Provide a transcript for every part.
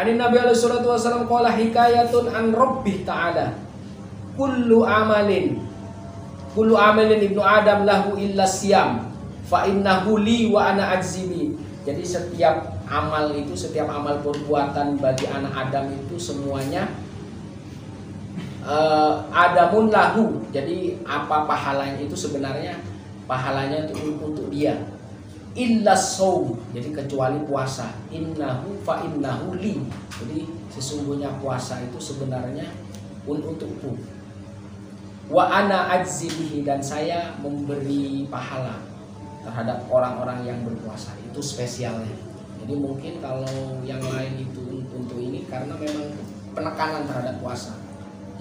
Anin Nabi alaihi salatu wasallam qala hikayatun an rabbih ta'ala. Kullu amalin ibnu Adam lahu illa siyam fa innahu li wa ana ajzibi. Jadi setiap amal perbuatan bagi anak Adam itu semuanya adamun lahu. Jadi apa pahalanya itu sebenarnya pahalanya itu untuk dia. Illa shaum, jadi kecuali puasa. Innahu fa innahu li. Jadi sesungguhnya puasa itu sebenarnya untukku. Wa ana ajzibihi, dan saya memberi pahala terhadap orang-orang yang berpuasa. Itu spesialnya. Jadi mungkin kalau yang lain itu untuk ini karena memang penekanan terhadap puasa.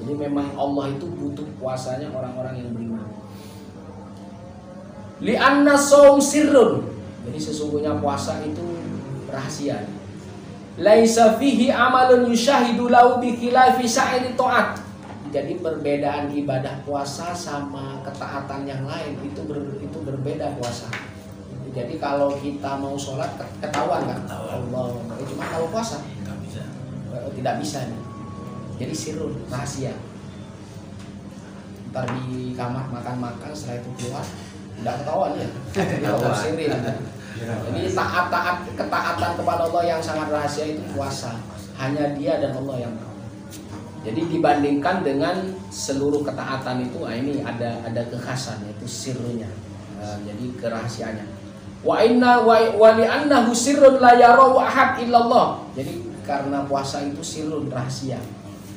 Jadi memang Allah itu butuh puasanya orang-orang yang beriman. Li'anna shaum sirrun. Jadi sesungguhnya puasa itu rahasia. Laisa fihi amalun yushahidu lahu bi khilafi sa'iri ta'at. Jadi perbedaan ibadah puasa sama ketaatan yang lain itu berbeda puasa. Jadi kalau kita mau sholat ketahuan kan? Allah. Cuma kalau puasa tidak bisa nih. Jadi sirrun, rahasia. Ntar di kamar makan-makan, setelah itu keluar tidak ketahuan ya. Jadi ketaatan kepada Allah yang sangat rahasia itu puasa. Hanya Dia dan Allah yang tahu. Jadi dibandingkan dengan seluruh ketaatan itu, ini ada kekhasan, yaitu sirrunya. Jadi kerahasiaannya. Wa li annahu sirrun la yarahu ahad illallah. Jadi karena puasa itu sirrun, rahasia.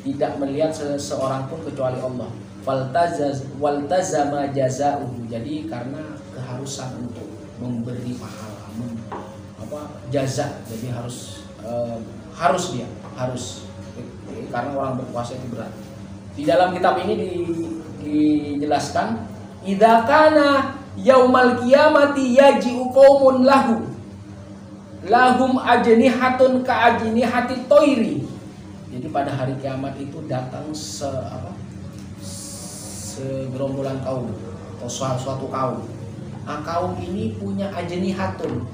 Tidak melihat seseorang pun kecuali Allah. Waltazama jazauhu. Jadi karena keharusan untuk memberi pahala, jaza. Jadi harus karena orang berpuasa itu berat. Di dalam kitab ini dijelaskan, idza kana yaumal qiyamati yaji'u qaumun lahum ajnihatun ka ajnihati toiri. Jadi pada hari kiamat itu datang segerombolan kaum atau suatu kaum. Nah, kaum ini punya ajnihatun,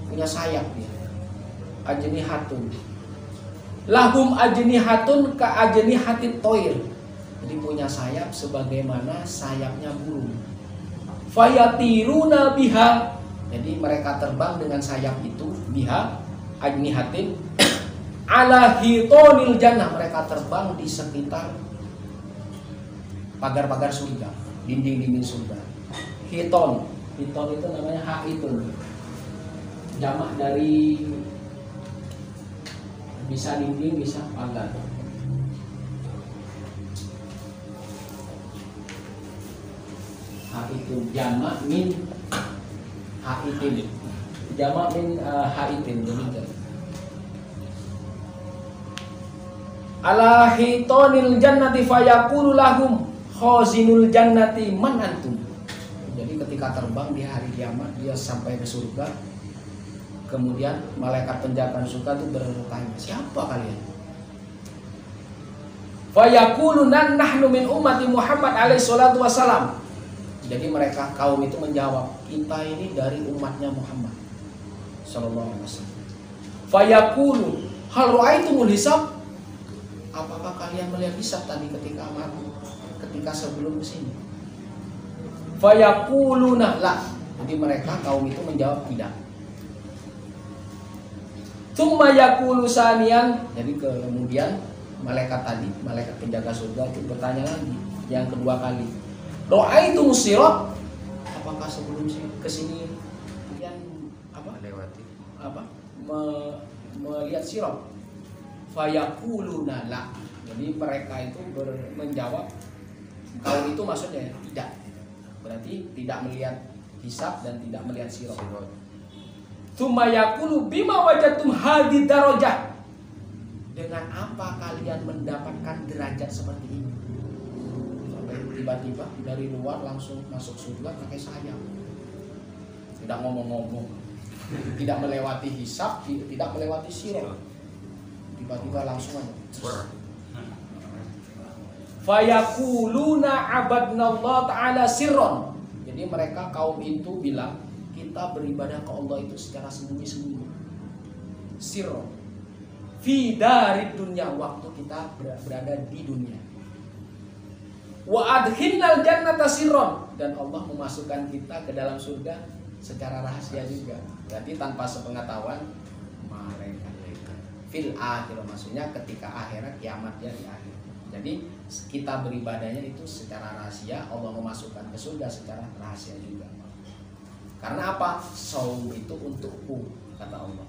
punya sayap dia. Ajnihatun. Lahum ajnihatun ka ajnihati toir. Jadi punya sayap sebagaimana sayapnya burung. Fayatiruna biha. Jadi mereka terbang dengan sayap itu, biha ajnihatin ala hitonil jannah. Mereka terbang di sekitar pagar-pagar surga, dinding-dinding surga. Hiton itu namanya haitun. Jamak dari bisa dinding, bisa pagar. Haitun jamak min haitin. Jamak min haitin. Ala hitonil jannati fayaqulu lahum khazinul jannati man antum. Jadi ketika terbang di hari kiamat dia sampai ke surga. Kemudian malaikat penjaga surga itu bertanya, siapa kalian? Fayaquluna nahnu min ummati Muhammad alaihi salatu wasalam. Jadi mereka kaum itu menjawab, kita ini dari umatnya Muhammad sallallahu alaihi wasallam. Fayaqulu hal ra'aitumul hisab? Apakah kalian melihat hisab tadi ketika mati, ketika sebelum kesini? Fayaquluna la. Jadi mereka kaum itu menjawab tidak. Tsumma yaqulu saniyan. Jadi kemudian malaikat penjaga surga itu bertanya lagi yang kedua kali. Ra'aitum sirat? Apakah sebelum kesini kalian melihat sirat? Fayaquluna la. Jadi mereka itu menjawab, kaum itu maksudnya tidak. Berarti tidak melihat hisab dan tidak melihat sirat. Tsumma yaqulu bima wajadtum hadhihi darajah? Dengan apa kalian mendapatkan derajat seperti ini? Sampai tiba-tiba dari luar langsung masuk surga pakai sayap. Tidak ngomong-ngomong. Tidak melewati hisab, tidak melewati sirat. Tiba-tiba langsung aja. Fayaquluna abadnallah ta'ala sirron. Jadi mereka kaum itu bilang, kita beribadah ke Allah itu secara sembunyi-sembunyi. Sirron. fi darid dunya, waktu kita berada di dunia. Wa adkhilnal jannata sirron, dan Allah memasukkan kita ke dalam surga secara rahasia juga. Berarti tanpa sepengetahuan mereka. Fil akhir, maksudnya ketika akhirat, kiamatnya di akhir. Jadi kita beribadahnya itu secara rahasia, Allah memasukkan ke surga secara rahasia juga. Karena apa? Saum itu untukku, kata Allah.